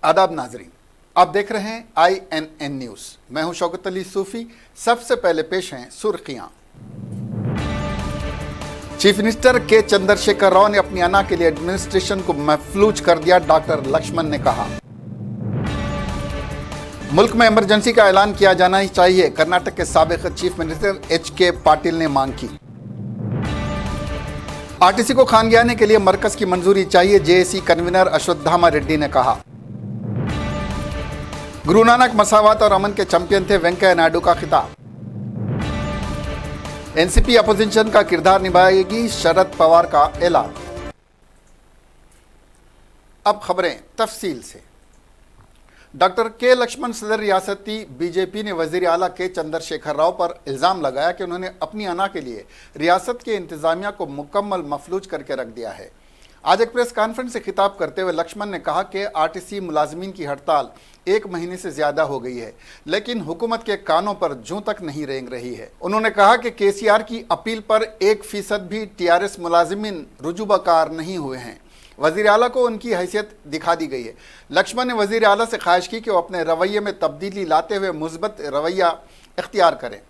आदाब नाजरीन, आप देख रहे हैं INN न्यूज़। मैं हूं शौकत अली सूफी। सबसे पहले पेश हैं सुर्खियां। चीफ मिनिस्टर के चंद्रशेखर राव ने अपनी अना के लिए एडमिनिस्ट्रेशन को महफूज कर दिया, डॉक्टर लक्ष्मण ने कहा। मुल्क में इमरजेंसी का ऐलान किया जाना ही चाहिए, कर्नाटक के साबिक चीफ मिनिस्टर HK पाटिल ने मांग की। RTC को खानगियाने के लिए मरकज की मंजूरी चाहिए, JAC कन्वीनर अश्वत्थामा रेड्डी ने कहा। गुरु नानक मसावत और अमन के चैंपियन थे, वेंकैया नायडू का खिताब। NCP अपोजिशन का किरदार निभाएगी, शरद पवार का ऐलान। अब खबरें तफसील से। डॉक्टर के लक्ष्मण सदर रियासती BJP ने वजीर आला के चंद्रशेखर राव पर इल्ज़ाम लगाया कि उन्होंने अपनी अना के लिए रियासत के इंतजामिया को मुकम्मल मफलूज करके रख दिया है। आज एक प्रेस कॉन्फ्रेंस से खिताब करते हुए लक्ष्मण ने कहा कि RTC मुलाजमीन की हड़ताल 1 महीने से ज़्यादा हो गई है, लेकिन हुकूमत के कानों पर जूं तक नहीं रेंग रही है। उन्होंने कहा कि KCR की अपील पर 1% भी TRS मुलाजमीन रुजूबकार नहीं हुए हैं। वज़ीर आला को उनकी हैसियत दिखा दी गई है। लक्ष्मण ने वज़ीर आला से ख्वाहिश की कि वो अपने रवैये में तब्दीली लाते हुए मुस्बत रवैया इख्तियार करें,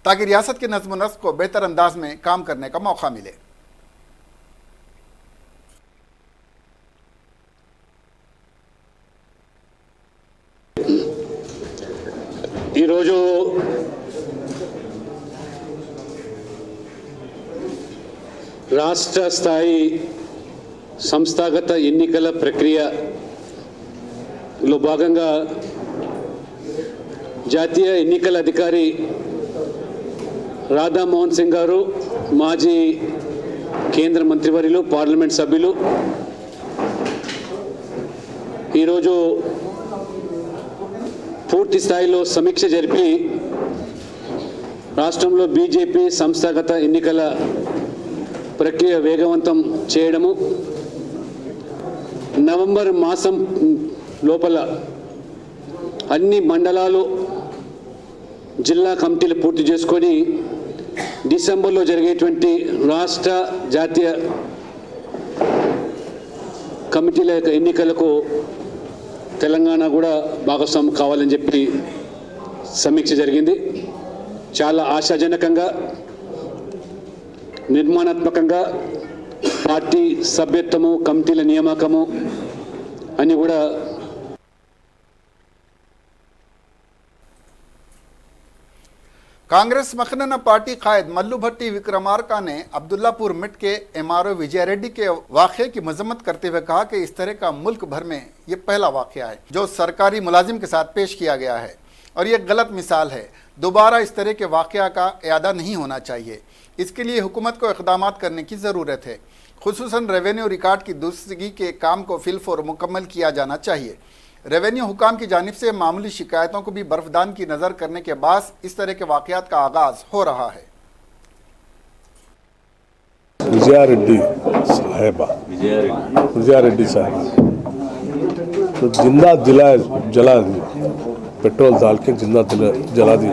ताकि रियासत के नज़्म नस्क को बेहतर अंदाज में काम करने का मौका मिले। ఈరోజు రాష్ట్ర స్థాయి సంస్థాగత ఎన్నికల ప్రక్రియలో భాగంగా జాతీయ ఎన్నికల అధికారి రాధా మోహన్ సింగ్ గారు, మాజీ కేంద్ర మంత్రివర్యులు, పార్లమెంట్ సభ్యులు ఈరోజు పూర్తి స్థాయిలో సమీక్ష జరిపి రాష్ట్రంలో BJP సంస్థాగత ఎన్నికల ప్రక్రియ వేగవంతం చేయడము, నవంబర్ మాసం లోపల అన్ని మండలాలు జిల్లా కమిటీలు పూర్తి చేసుకొని డిసెంబర్లో జరిగేటువంటి రాష్ట్ర జాతీయ కమిటీల యొక్క ఎన్నికలకు తెలంగాణ కూడా భాగస్వామ్యం కావాలని చెప్పి సమీక్ష జరిగింది. చాలా ఆశాజనకంగా, నిర్మాణాత్మకంగా పార్టీ సభ్యత్వము, కమిటీల నియామకము అని కూడా कांग्रेस मखनना पार्टी कायद मल्लू भट्टी विक्रमार्का ने अब्दुल्लापुर मिट के MRO विजय रेड्डी के वाक़े की मजम्मत करते हुए कहा कि इस तरह का मुल्क भर में ये पहला वाक़या है जो सरकारी मुलाजिम के साथ पेश किया गया है और ये गलत मिसाल है। दोबारा इस तरह के वाक़या का इयादा नहीं होना चाहिए। इसके लिए हुकूमत को इक़दामात करने की ज़रूरत है। खुसूसन रेवेन्यू रिकॉर्ड की दुरुस्तगी के काम को फिलफौर मुकम्मल किया जाना चाहिए। रेवेन्यू हुकाम की जानिब से मामूली शिकायतों को भी बर्फदान की नज़र करने के बाद इस तरह के वाक़यात का आगाज़ हो रहा है। विजया रेड्डी साहब तो जिंदा जला दी, पेट्रोल डाल के जिंदा जला दी।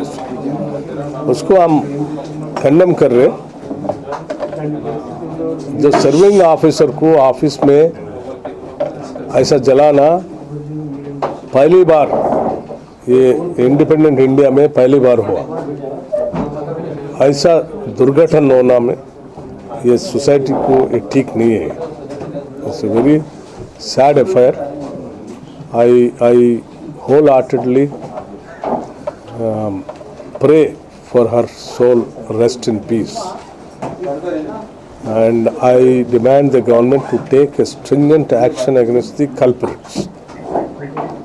उसको हम कंडेम कर रहे। जो सर्विंग ऑफिसर को ऑफिस में ऐसा जलाना पहली बार, ये इंडिपेंडेंट इंडिया में पहली बार हुआ। ऐसा दुर्घटना होना में ये सोसाइटी को ये ठीक नहीं है। It's a very sad affair. I wholeheartedly pray for her soul rest in peace and I demand the government to take a stringent action against the culprits.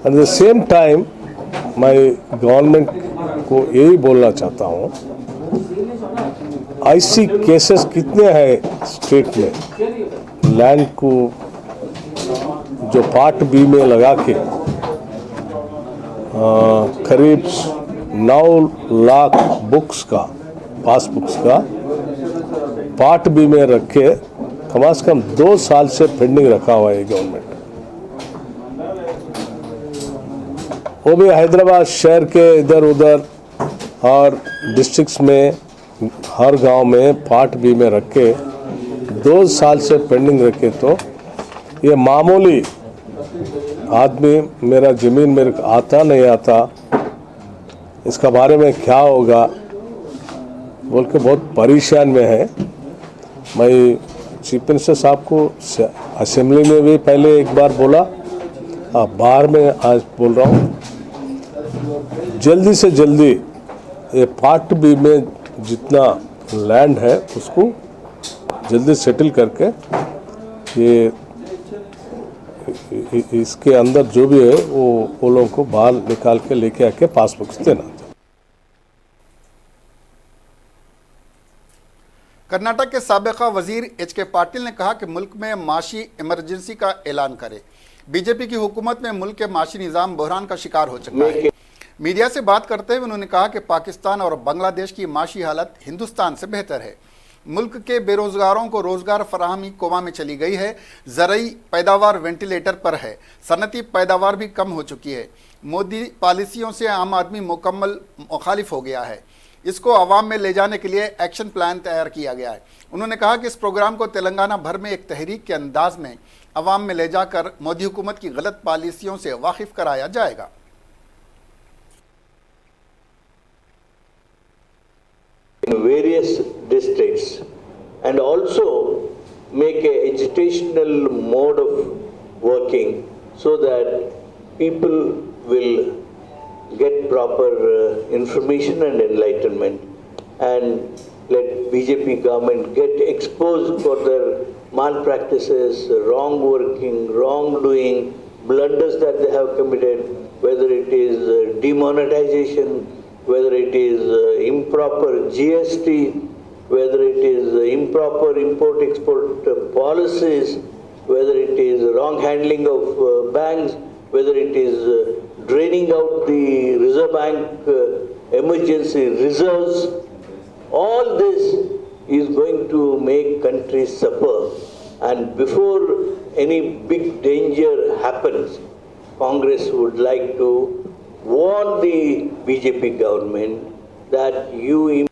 At the same time, मैं government को यही बोलना चाहता हूँ, ऐसी cases कितने हैं state में, लैंड को जो पार्ट बी में लगा के करीब 9 लाख बुक्स का, पासबुक्स का पार्ट बी में रख के कम से कम 2 साल से पेंडिंग रखा हुआ है गवर्नमेंट। वो भी हैदराबाद शहर के इधर उधर और डिस्ट्रिक्ट्स में हर गांव में पार्ट बी में रख के 2 साल से पेंडिंग रखे, तो ये मामूली आदमी मेरा ज़मीन मेरे को आता नहीं आता, इसका बारे में क्या होगा बोल के बहुत परेशान में है। मैं चीफ मिनिस्टर साहब को असेंबली में भी पहले एक बार बोला, बाहर में आज बोल रहा हूँ, जल्दी से जल्दी ये पार्ट बी में जितना लैंड है उसको जल्दी सेटल करके ये इसके अंदर जो भी है वो लोगों को बाहर निकाल के लेके आके पासबुक देना। कर्नाटक के साबिका वजीर एच.के. पाटिल ने कहा कि मुल्क में माशी इमरजेंसी का ऐलान करे। बीजेपी की हुकूमत में मुल्क के माशी निज़ाम बहरान का शिकार हो चुका है। मीडिया से बात करते हुए उन्होंने कहा कि पाकिस्तान और बांग्लादेश की माशी हालत हिंदुस्तान से बेहतर है। मुल्क के बेरोजगारों को रोजगार फराहमी कोमा में चली गई है। ज़रई पैदावार वेंटिलेटर पर है। सनती पैदावार भी कम हो चुकी है। मोदी पॉलिसियों से आम आदमी मुकम्मल मुखालिफ हो गया है। इसको आवाम में ले जाने के लिए एक्शन प्लान तैयार किया गया है। उन्होंने कहा कि इस प्रोग्राम को तेलंगाना भर में एक तहरीक के अंदाज में आवाम में ले जाकर मोदी हुकूमत की गलत पॉलिसियों से वाकिफ कराया जाएगा। In various districts and also make a educational mode of working so that people will get proper information and enlightenment, and let BJP government get exposed for their malpractices, wrong working, wrongdoing, blunders that they have committed, whether it is demonetization, whether it is improper GST, whether it is improper import-export policies, whether it is wrong handling of banks, whether it is draining out the Reserve Bank emergency reserves. All this is going to make countries suffer, and before any big danger happens, Congress would like to warn the BJP government that you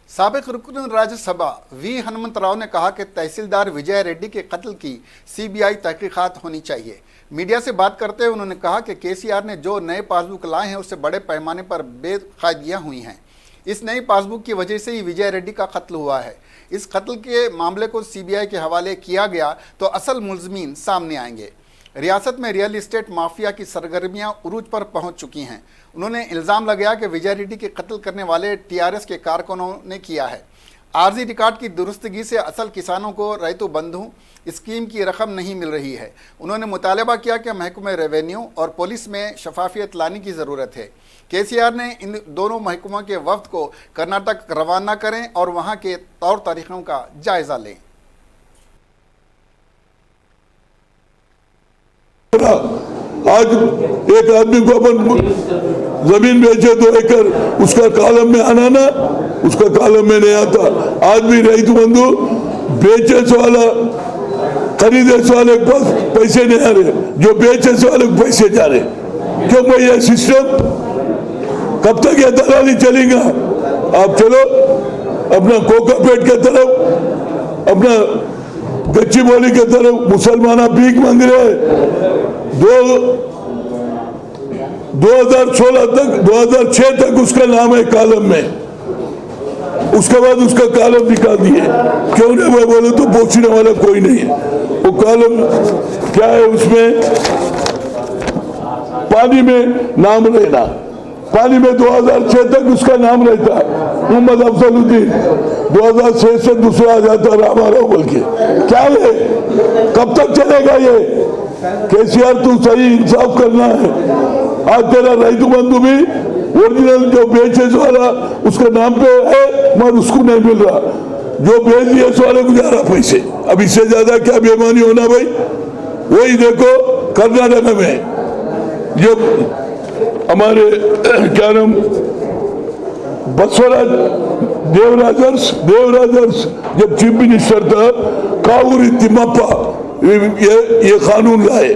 साबिक रुकन Rajya Sabha we Hanumantrao ने कहा कि तहसीलदार विजय रेड्डी के कत्ल की CBI तहकीकात होनी चाहिए। मीडिया से बात करते हुए उन्होंने कहा कि केसीआर ने जो नए पासबुक लाए हैं उससे बड़े पैमाने पर बेकायदगियां हुई हैं। इस नई पासबुक की वजह से ही विजय रेड्डी का कत्ल हुआ है। इस कत्ल के मामले को सीबीआई के हवाले किया गया तो असल मुलजमीन सामने आएंगे। रियासत में रियल इस्टेट माफिया की सरगर्मियां उरूज पर पहुंच चुकी हैं। उन्होंने इल्ज़ाम लगाया कि विजय रेड्डी के कत्ल करने वाले टीआरएस के कारकुनों ने किया है। आर्जी रिकॉर्ड की दुरुस्तगी से असल किसानों को रैतु बंधु स्कीम की रकम नहीं मिल रही है। उन्होंने मुतालबा किया कि महकमे रेवेन्यू और पुलिस में शफाफियत लाने की ज़रूरत है। केसीआर ने इन दोनों महकमों के वफ्द को कर्नाटक रवाना करें और वहाँ के तौर तरीक़ों का जायज़ा लें। आज एक आदमी को अपन जमीन बेचे 2 एकड़, उसका कॉलम में आना ना, उसका कॉलम में नहीं आता। आज भी रईतु बंधु बेचे से वाला खरीदे से वाले के पास पैसे नहीं आ रहे, जो बेचे से वाले को पैसे जा रहे। क्यों भाई ये सिस्टम कब तक ये दलाली चलेगा? आप चलो अपना कोकापेट के तरफ, अपना गच्ची बोली के तरफ मुसलमान भीख मांग रहे हैं। 2016 तक 2006 तक उसका नाम है कॉलम में, उसके बाद उसका कॉलम निकाल दिए। क्यों नहीं मैं बोले तो पूछने वाला कोई नहीं है। वो कॉलम क्या है? उसमें पानी में नाम रहना, पानी में 2006 तक उसका नाम रहता है मोहम्मद अफजलुद्दीन, 2006 से दूसरा आ जाता रामाराव बोल के। क्या है? कब तक चलेगा ये? केसीआर तू सही इंसाफ करना है। आज तेरा रईतु बंधु भी ओरिजिनल जो बेचे वाला उसके नाम पे है मगर उसको नहीं मिल रहा, जो बेच दिए वाले को जा रहा पैसे। अब इससे ज्यादा क्या बेईमानी होना भाई? वही देखो कर्नाटक में जब हमारे क्या नाम बसवराज देवराजर्स जब चीफ मिनिस्टर था, कावूरी तिम्मप्पा ये कानून लाए।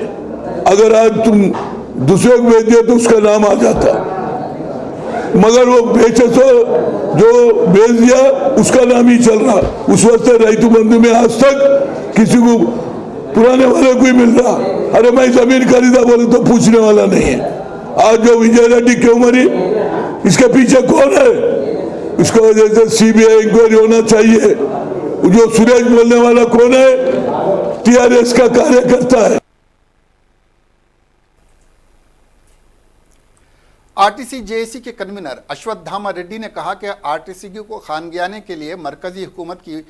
अगर आज तुम दूसरे को बेच दिए तो उसका नाम आ जाता, मगर वो बेचे तो जो बेच दिया उसका नाम ही चल रहा। उस वक्त रईतु बंधु में आज तक किसी को पुराने वाले को ही मिल रहा। अरे मैं जमीन खरीदा बोले तो पूछने वाला नहीं है। आज जो विजय रेड्डी क्यों मरी, इसके पीछे कौन है? इसको वजह से सीबीआई इंक्वायरी होना चाहिए। जो सुरेश बोलने वाला कौन है? टीआरएस का कार्यकर्ता है। आरटीसी जेएसी के कन्वीनर अश्वत्थामा रेड्डी ने कहा कि आरटीसी को खानगियाने के लिए मरकजी हुकूमत की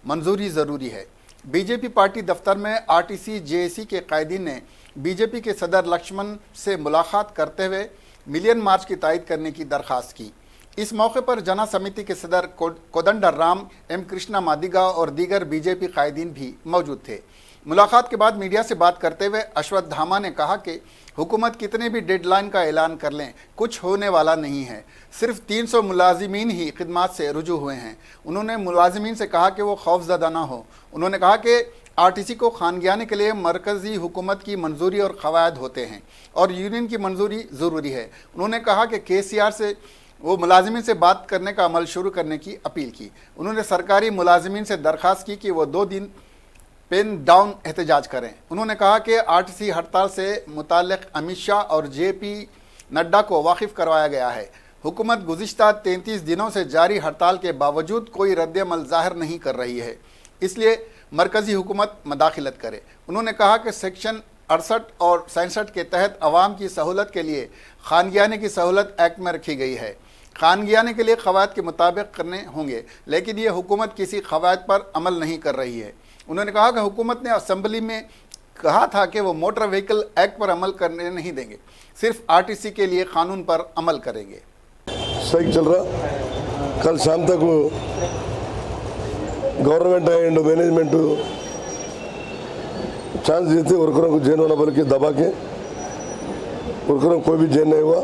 मंजूरी ज़रूरी है। बीजेपी पार्टी दफ्तर में आरटीसी जेएसी के कायदीन ने बीजेपी के सदर लक्ष्मण से मुलाकात करते हुए मिलियन मार्च की तायद करने की दरख्वास्त की। इस मौके पर जना समिति के सदर कोदंडर राम, एम कृष्णा मादिगा और दीगर बीजेपी कायदीन भी मौजूद थे। मुलाकात के बाद मीडिया से बात करते हुए अश्वत्थामा ने कहा कि हुकूमत कितने भी डेडलाइन का ऐलान कर लें, कुछ होने वाला नहीं है। सिर्फ 300 मुलाजिमीन ही खिदमात से रुजू हुए हैं। उन्होंने मुलाजिमीन से कहा कि वो खौफजदा ना हो। उन्होंने कहा कि आरटीसी को खानगियाने के लिए मरकज़ी हुकूमत की मंजूरी और क़वायद होते हैं और यूनियन की मंजूरी ज़रूरी है। उन्होंने कहा कि केसीआर से वो मुलाजिमीन से बात करने का अमल शुरू करने की अपील की। उन्होंने सरकारी मुलाजिमीन से दरख्वास्त की कि वो 2 दिन पेन डाउन एहतजाज करें। उन्होंने कहा कि आरटीसी हड़ताल से मुताल्लिक़ अमित शाह और जेपी नड्डा को वाकिफ़ करवाया गया है। हुकूमत गुज़िश्ता 33 दिनों से जारी हड़ताल के बावजूद कोई रद्द-ए-अमल ज़ाहिर नहीं कर रही है, इसलिए मरकज़ी हुकूमत मदाखिलत करे। उन्होंने कहा कि सेक्शन 68 और 67 के तहत अवाम की सहूलत के लिए खानगियाने की सहूलत एक्ट में रखी गई है। खानगियाने के लिए क़वायद के मुताबिक करने होंगे, लेकिन ये हुकूमत किसी क़वायद पर अमल नहीं कर रही है। उन्होंने कहा कि हुकूमत ने असम्बली में कहा था कि वो मोटर व्हीकल एक्ट पर अमल करने नहीं देंगे, सिर्फ आरटीसी के लिए कानून पर अमल करेंगे। सही चल रहा। कल शाम तक वो गवर्नमेंट एंड मैनेजमेंट चांस देते वर्करों को जेन होना बोल के दबा के वर्करों को कोई भी जेन नहीं हुआ।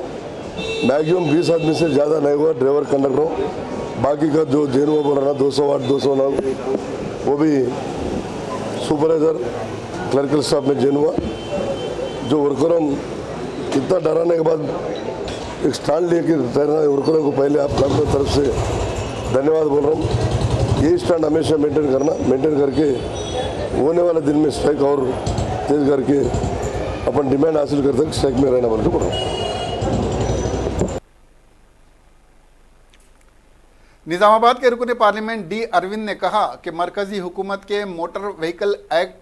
मैक्सिमम 20 आदमी से ज़्यादा नहीं हुआ, ड्राइवर कंडक्टर। बाकी का जो जेन हुआ बोल रहा 208 209 वो भी सुपरवाइजर क्लर्कल स्टाफ में जेन हुआ। जो वर्करों इतना डराने के बाद एक स्टैंड लेके तैरना वर्करों को पहले आप सब तरफ से धन्यवाद बोल रहा हूँ। यही स्टैंड हमेशा मेंटेन करके होने वाले दिन में स्ट्राइक और तेज करके अपन डिमांड हासिल कर तक स्ट्राइक में रहना बोल के बोल रहा हूँ। निज़ामाबाद के रुकन पार्लियामेंट डी अरविंद ने कहा कि मरकज़ी हुकूमत के मोटर व्हीकल एक्ट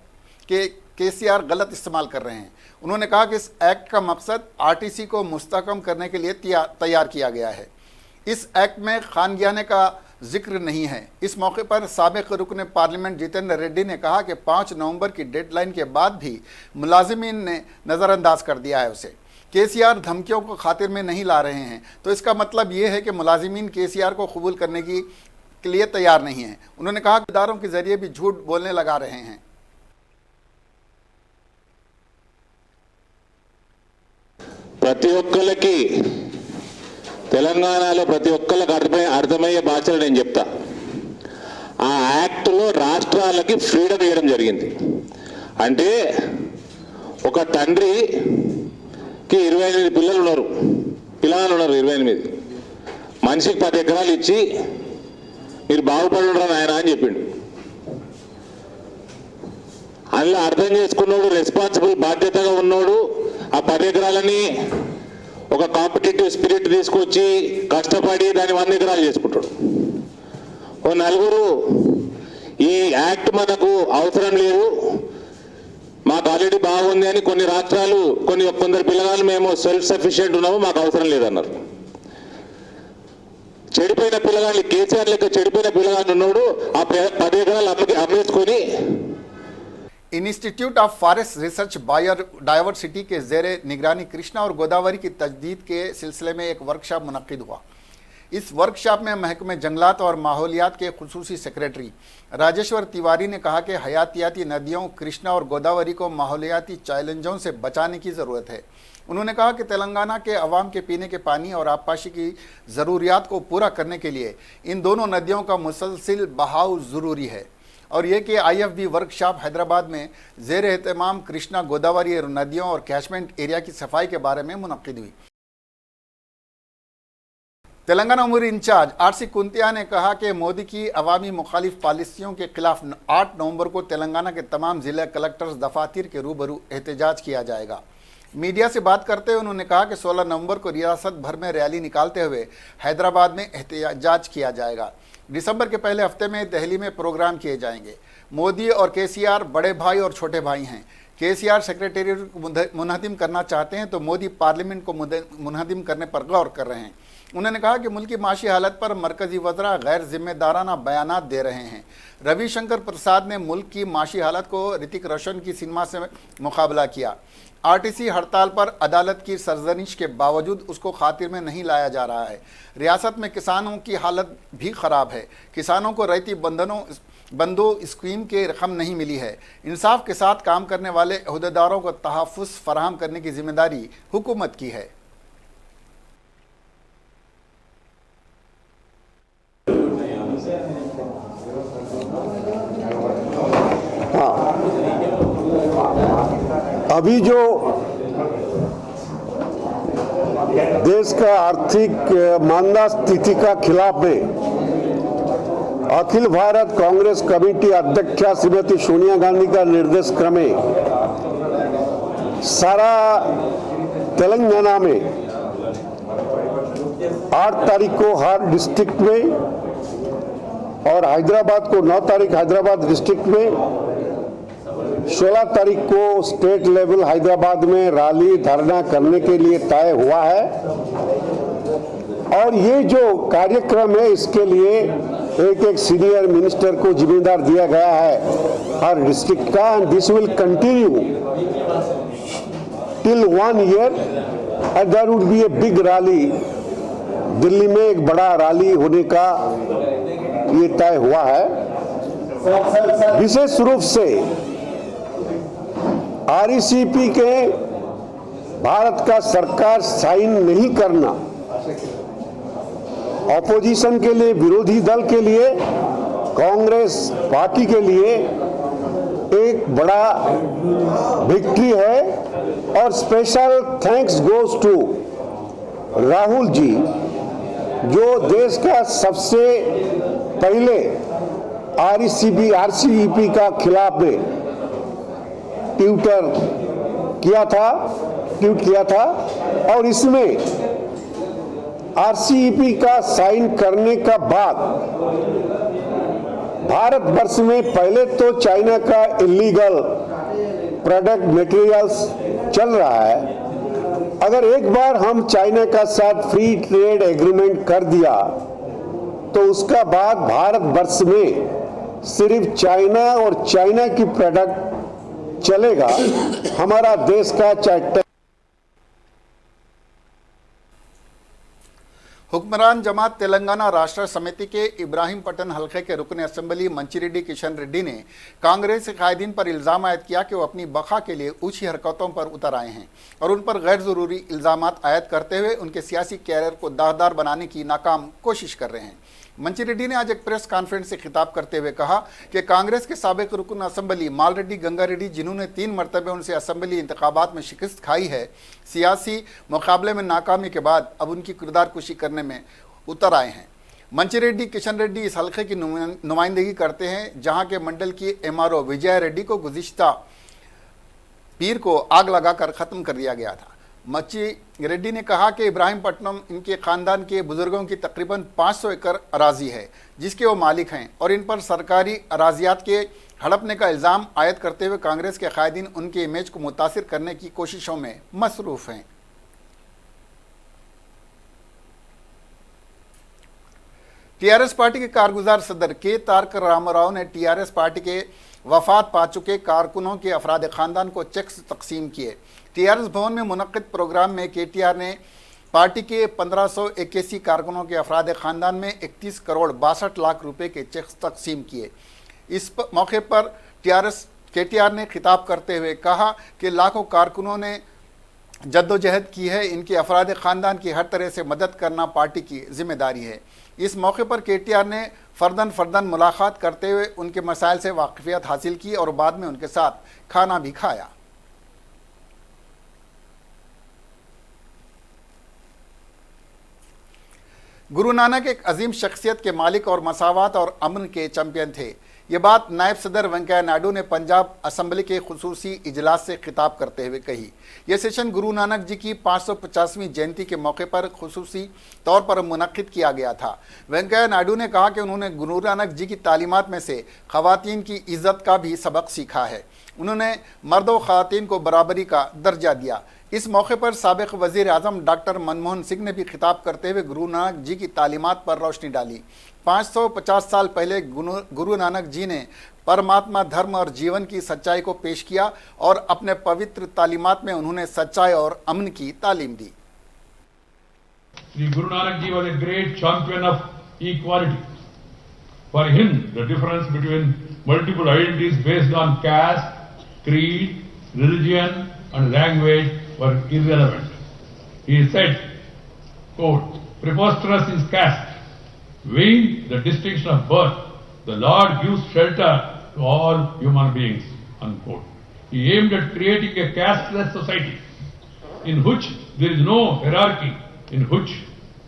के केसीआर गलत इस्तेमाल कर रहे हैं। उन्होंने कहा कि इस एक्ट का मकसद आरटीसी को मुस्तहकम करने के लिए तैयार किया गया है। इस एक्ट में खानगियाने का जिक्र नहीं है। इस मौके पर साबिक़ रुकन पार्लियामेंट जितेंद्र रेड्डी ने कहा कि 5 नवंबर की डेडलाइन के बाद भी मुलाजिमीन ने नज़रअंदाज कर दिया है उसे। केसीआर धमकियों को खातिर में नहीं ला रहे हैं, तो इसका मतलब ये है कि मुलाजिमीन केसीआर को कबूल करने के लिए तैयार नहीं हैं। उन्होंने कहा कि इदारों के जरिए भी झूठ बोलने लगा रहे हैं। ప్రతి ఒక్కరికి తెలంగాణలో ప్రతి ఒక్కరికి అర్థమయ్యే భాషలో నేను చెప్తా. ఆ యాక్ట్లో రాష్ట్రాలకి ఫ్రీడమ్ ఇవ్వడం జరిగింది. అంటే ఒక తండ్రికి 28 పిల్లలు ఉన్నారు 28 మనిషికి 10 ఎకరాలు ఇచ్చి మీరు బాగుపడి ఉండరు నాయన అని చెప్పిండు. అందులో అర్థం చేసుకున్నాడు, రెస్పాన్సిబుల్ బాధ్యతగా ఉన్నాడు. ఆ 10 ఎకరాలని ఒక కాంపిటేటివ్ స్పిరిట్ తీసుకొచ్చి కష్టపడి దాన్ని 100 ఎకరాలు చేసుకుంటాడు. ఓ నలుగురు ఈ యాక్ట్ మనకు అవసరం లేదు, మాకు ఆల్రెడీ బాగుంది అని కొన్ని రాష్ట్రాలు కొందరు పిల్లగాళ్ళు మేము సెల్ఫ్ సఫిషియెంట్ ఉన్నాము మాకు అవసరం లేదన్నారు. చెడిపోయిన పిల్లగాళ్ళు కేసీఆర్ లెక్క చెడిపోయిన పిల్లగాళ్ళు ఉన్నాడు ఆ 10 ఎకరాలు అమ్మేసుకొని institute of forest research biodiversity के ज़ेरे निगरानी कृष्णा और गोदावरी की तजदीद के सिलसिले में एक वर्कशॉप मुनक्किद हुआ। इस वर्कशॉप में महकमे जंगलात और माहौलियात के खुसूसी सेक्रेटरी राजेश्वर तिवारी ने कहा कि हयातियाती नदियों कृष्णा और गोदावरी को माहौलियाती चैलेंजों से बचाने की ज़रूरत है। उन्होंने कहा कि तेलंगाना के अवाम के पीने के पानी और आबपाशी की ज़रूरियात को पूरा करने के लिए इन दोनों नदियों का मुसलसिल बहाव ज़रूरी है और ये कि IFB वर्कशॉप हैदराबाद में ज़ेर एहतमाम कृष्णा गोदावरी नदियों और कैचमेंट एरिया की सफाई के बारे में मुनक्किद हुई। तेलंगाना उमूर इंचार्ज आरसी कुंतिया ने कहा कि मोदी की अवामी मुखालिफ पॉलिसियों के खिलाफ 8 नवंबर को तेलंगाना के तमाम जिला कलेक्टर्स दफातर के रूबरू एहतजाज किया जाएगा। मीडिया से बात करते हुए उन्होंने कहा कि 16 नवंबर को रियासत भर में रैली निकालते हुए हैदराबाद में एहतजाज किया जाएगा। दिसंबर के पहले हफ्ते में दिल्ली में प्रोग्राम किए जाएंगे। मोदी और केसीआर बड़े भाई और छोटे भाई हैं। केसीआर सेक्रेटेरिएट को मुनहदिम करना चाहते हैं तो मोदी पार्लियामेंट को मुनहदिम करने पर गौर कर रहे हैं। उन्होंने कहा कि मुल्क की माशी हालत पर मरकजी वज़रा गैर जिम्मेदाराना बयानात दे रहे हैं। रविशंकर प्रसाद ने मुल्क की माशी हालत को ऋतिक रोशन की सिनेमा से मुकाबला किया। आरटीसी हड़ताल पर अदालत की सरजनिश के बावजूद उसको खातिर में नहीं लाया जा रहा है। रियासत में किसानों की हालत भी ख़राब है। किसानों को रैयती बंदो स्कीम के रकम नहीं मिली है। इंसाफ के साथ काम करने वाले अहदेदारों को तहफ़्फ़ुज़ फराहम करने की जिम्मेदारी हुकूमत की है। अभी जो देश का आर्थिक मांदा स्थिति का खिलाफ में अखिल भारत कांग्रेस कमेटी अध्यक्षा श्रीमती सोनिया गांधी का निर्देश क्रमे सारा तेलंगाना में 8 तारीख को हर डिस्ट्रिक्ट में और हैदराबाद को 9 तारीख हैदराबाद डिस्ट्रिक्ट में, 16 तारीख को स्टेट लेवल हैदराबाद में रैली धरना करने के लिए तय हुआ है। और ये जो कार्यक्रम है इसके लिए एक सीनियर मिनिस्टर को जिम्मेदार दिया गया है हर डिस्ट्रिक्ट का। And this will continue till 1 year and there would be a big rally. Delhi में एक बड़ा रैली होने का ये तय हुआ है। विशेष रूप से आरईसीपी के भारत का सरकार साइन नहीं करना ऑपोजिशन के लिए, विरोधी दल के लिए, कांग्रेस पार्टी के लिए एक बड़ा विक्ट्री है। और special thanks goes to Rahul ji जो देश का सबसे पहले आरसीईपी का खिलाफ में ट्वीट किया था और इसमें आरसीईपी का साइन करने का बाद भारत वर्ष में पहले तो चाइना का इलीगल प्रोडक्ट मटेरियल्स चल रहा है। अगर एक बार हम चाइना का साथ फ्री ट्रेड एग्रीमेंट कर दिया तो उसका बाद भारत वर्ष में सिर्फ चाइना और चाइना की प्रोडक्ट चलेगा। हमारा देश का चाहे हुक्मरान जमात तेलंगाना राष्ट्र समिति के इब्राहिमपट्टन हल्के के रुकन असेंबली मंचिरेड्डी किशन रेड्डी ने कांग्रेस कायदीन पर इल्ज़ाम आयद किया कि वो अपनी बका के लिए ऊंची हरकतों पर उतर आए हैं और उन पर गैर ज़रूरी इल्ज़ाम आयद करते हुए उनके सियासी कैरियर को दागदार बनाने की नाकाम कोशिश कर रहे हैं। मंचिरेड्डी ने आज एक प्रेस कॉन्फ्रेंस से खिताब करते हुए कहा कि कांग्रेस के साबिक रुकन असेंबली मालरेड्डी गंगारेड्डी, जिन्होंने 3 मरतबे उनसे असेंबली इंतखाबात में शिकस्त खाई है, सियासी मुकाबले में नाकामी के बाद अब उनकी किरदार कुशी करने में उतर आए हैं। मंचिरेड्डी किशन रेड्डी इस हल्के की नुमाइंदगी करते हैं जहां के मंडल की एमआरओ विजय रेड्डी को गुज़िश्ता पीर को आग लगाकर ख़त्म कर दिया गया था। मच्ची रेड्डी ने कहा कि इब्राहिमपट्टनम इनके ख़ानदान के बुजुर्गों की तकरीबन 500 एकड़ अराजी है जिसके वो मालिक हैं और इन पर सरकारी अराजियात के हड़पने का इल्ज़ाम आयद करते हुए कांग्रेस के कायदीन उनके इमेज को मुतासिर करने की कोशिशों में मसरूफ़ हैं। टीआरएस पार्टी के कारगुजार सदर के तारक रामाराव ने टीआरएस पार्टी के वफात पा चुके कारकुनों के अफराद ख़ानदान को चेक्स तकसीम किए। टीआरएस भवन में मुनक्किद प्रोग्राम में केटीआर ने पार्टी के 1581 कारकुनों के अफराद ख़ानदान में 31 करोड़ 62 लाख रुपए के चेक्स तकसीम किए। इस मौके पर केटीआर ने खिताब करते हुए कहा कि लाखों कारकुनों ने जद्दोजहद की है, इनके अफराद ख़ानदान की हर तरह से मदद करना पार्टी की जिम्मेदारी है। इस मौके पर केटीआर ने फ़र्दन मुलाकात करते हुए उनके मसाइल से वाकफियत हासिल की और बाद में उनके साथ खाना भी खाया। गुरु नानक एक अजीम शख्सियत के मालिक और मसावत और अमन के चैंपियन थे। ये बात नायब सदर वेंकैया नायडू ने पंजाब असम्बली के खुसूसी इजलास से खिताब करते हुए कही। यह सेशन गुरु नानक जी की 550वीं जयंती के मौके पर खुसूसी तौर पर मुनक्किद किया गया था। वेंकैया नायडू ने कहा कि उन्होंने गुरु नानक जी की तालीमात में से ख़वातीन की इज़्ज़त का भी सबक सीखा है। उन्होंने मर्द व ख़वातीन को बराबरी का दर्जा दिया। इस मौके पर साबिक़ वज़ीर आज़म डॉक्टर मनमोहन सिंह ने भी खिताब करते हुए गुरु नानक जी की तालीमात पर रोशनी डाली। 550 साल पहले गुरु नानक जी ने परमात्मा, धर्म और जीवन की सच्चाई को पेश किया और अपने पवित्र तालीमात में उन्होंने सच्चाई और अमन की तालीम दी। Sri Guru Nanak Ji was a great champion of equality. For him, the difference between multiple identities based on caste, creed, religion and language were irrelevant. He said, quote, "Preposterous is caste. Weighing the distinction of birth, the Lord gives shelter to all human beings." Unquote. He aimed at creating a casteless society in which there is no hierarchy, in which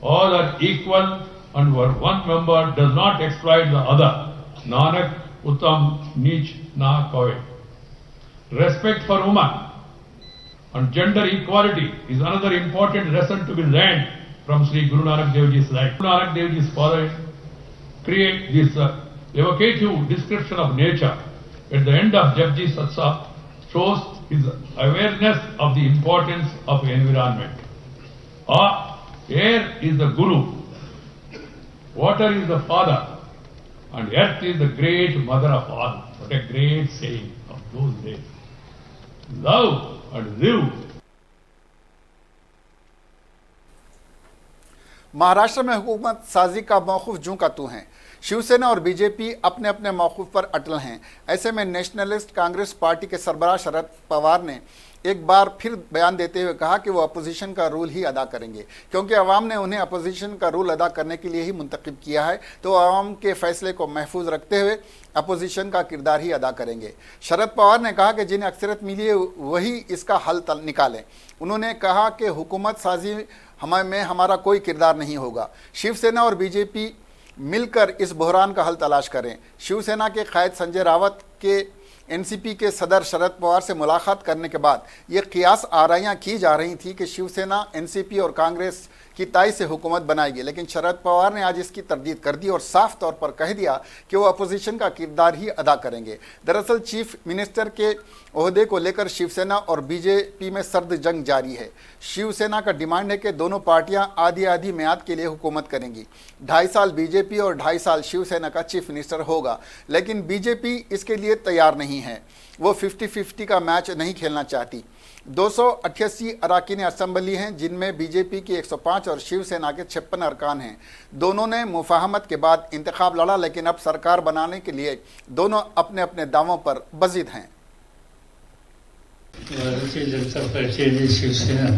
all are equal and where one member does not exploit the other. Nanak Uttam Neech Na Kave. Respect for woman and gender equality is another important lesson to be learned from Sri Guru Nanak Dev Ji's life. Guru Nanak Dev Ji's father create this evocative description of nature at the end of Japji Satsa shows his awareness of the importance of environment. Air is the Guru, water is the father, and earth is the great mother of all. What a great saying of those days. Love and live. Maharashtra में हुकूमत साजी का मौक़िफ़ जूं का तूं है। शिवसेना और BJP अपने अपने मौक़िफ़ पर अटल हैं। ऐसे में नेशनलिस्ट कांग्रेस पार्टी के सरबराह शरद पवार ने एक बार फिर बयान देते हुए कहा कि वो अपोजिशन का रोल ही अदा करेंगे, क्योंकि अवाम ने उन्हें अपोजिशन का रोल अदा करने के लिए ही मुंतखब किया है, तो अवाम के फैसले को महफूज रखते हुए अपोजिशन का किरदार ही अदा करेंगे। शरद पवार ने कहा कि जिन्हें अक्सरियत मिली है वही इसका हल निकालें। उन्होंने कहा कि हुकूमत साजी में हमारा कोई किरदार नहीं होगा। शिवसेना और बीजेपी मिलकर इस बहरान का हल तलाश करें। शिवसेना के कायद संजय रावत के एनसीपी के सदर शरद पवार से मुलाकात करने के बाद ये कियास आराइयाँ की जा रही थी कि शिवसेना, एनसीपी और कांग्रेस की ताई से हुकूमत बनाएगी, लेकिन शरद पवार ने आज इसकी तरदीद कर दी और साफ तौर पर कह दिया कि वो अपोजिशन का किरदार ही अदा करेंगे। दरअसल चीफ मिनिस्टर के ओहदे को लेकर शिवसेना और बीजेपी में सर्द जंग जारी है। शिवसेना का डिमांड है कि दोनों पार्टियां आधी आधी मियाद के लिए हुकूमत करेंगी। 2.5 साल बीजेपी और 2.5 साल शिवसेना का चीफ मिनिस्टर होगा, लेकिन बीजेपी इसके लिए तैयार नहीं है। वो 50-50 का मैच नहीं खेलना चाहती। 288 अरकान असम्बली हैं, जिनमें बीजेपी की 105 और शिवसेना के 56 अरकान हैं। दोनों ने मुफाहमत के बाद इंतखाब लड़ा, लेकिन अब सरकार बनाने के लिए दोनों अपने अपने दावों पर बजिद हैं। भारतीय जनता पार्टी आणि शिवसेना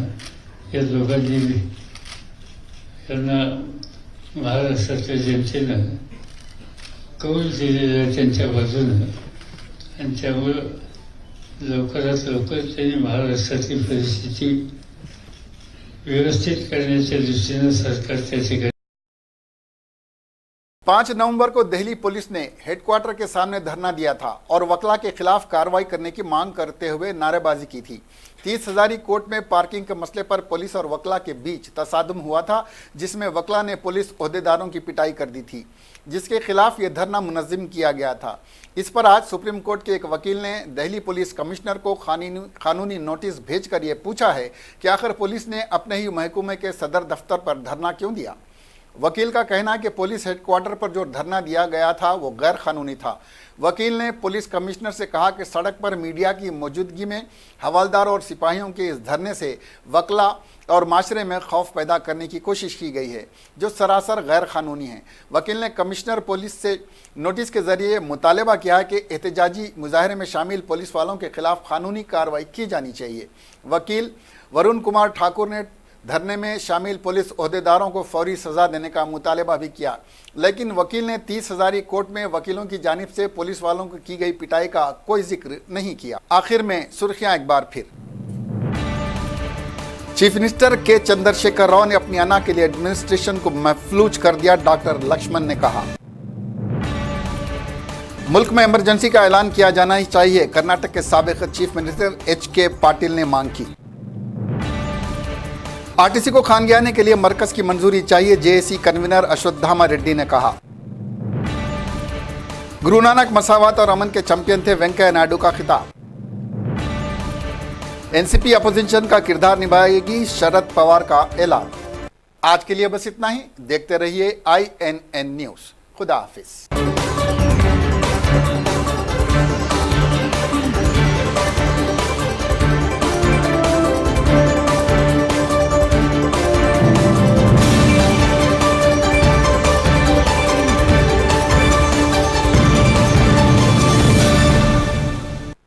या दोघांनी त्यांना महाराष्ट्राच्या जनतेनं कौल दिलेला त्यांच्या बाजूनं, आणि त्यामुळं लवकरात लवकर त्यांनी महाराष्ट्राची परिस्थिती व्यवस्थित करण्याच्या दृष्टीनं सरकार त्या ठिकाणी 5 नवंबर को दिल्ली पुलिस ने हेडक्वार्टर के सामने धरना दिया था और वकला के खिलाफ कार्रवाई करने की मांग करते हुए नारेबाजी की थी। 30 हज़ारी कोर्ट में पार्किंग के मसले पर पुलिस और वकला के बीच तसादुम हुआ था, जिसमें वकला ने पुलिस ओहदेदारों की पिटाई कर दी थी, जिसके खिलाफ यह धरना मुनज़्ज़म किया गया था। इस पर आज सुप्रीम कोर्ट के एक वकील ने दिल्ली पुलिस कमिश्नर को कानूनी नोटिस भेजकर यह पूछा है कि आखिर पुलिस ने अपने ही महकमे के सदर दफ्तर पर धरना क्यों दिया। वकील का कहना है कि पुलिस हेडक्वार्टर पर जो धरना दिया गया था वो गैर कानूनी था। वकील ने पुलिस कमिश्नर से कहा कि सड़क पर मीडिया की मौजूदगी में हवलदार और सिपाहियों के इस धरने से वकला और माशरे में खौफ पैदा करने की कोशिश की गई है, जो सरासर गैर कानूनी है। वकील ने कमिश्नर पुलिस से नोटिस के जरिए मुतालबा किया है कि एहतजाजी मुजाहरे में शामिल पुलिस वालों के खिलाफ कानूनी कार्रवाई की जानी चाहिए। वकील वरुण कुमार ठाकुर ने धरने में शामिल पुलिस ओहदेदारों को फौरी सज़ा देने का मुतालबा भी किया, लेकिन वकील ने 30 हज़ारी कोर्ट में वकीलों की जानिब से पुलिस वालों को की गई पिटाई का कोई जिक्र नहीं किया। आखिर में सुर्खियां एक बार फिर। चीफ मिनिस्टर के चंद्रशेखर राव ने अपनी आना के लिए एडमिनिस्ट्रेशन को महफूज कर दिया, डॉक्टर लक्ष्मण ने कहा। मुल्क में इमरजेंसी का ऐलान किया जाना ही चाहिए, कर्नाटक के साबिक चीफ मिनिस्टर एच.के. पाटिल ने मांग की। आरटीसी को खानगियाने के लिए मरकज की मंजूरी चाहिए, जेएसी कन्वीनर अश्वत्थामा रेड्डी ने कहा। गुरु नानक मसावत और अमन के चैंपियन थे, वेंकैया नायडू का खिताब। एनसीपी अपोजिशन का किरदार निभाएगी, शरद पवार का ऐलान। आज के लिए बस इतना ही। देखते रहिए INN न्यूज। खुदा हाफिज।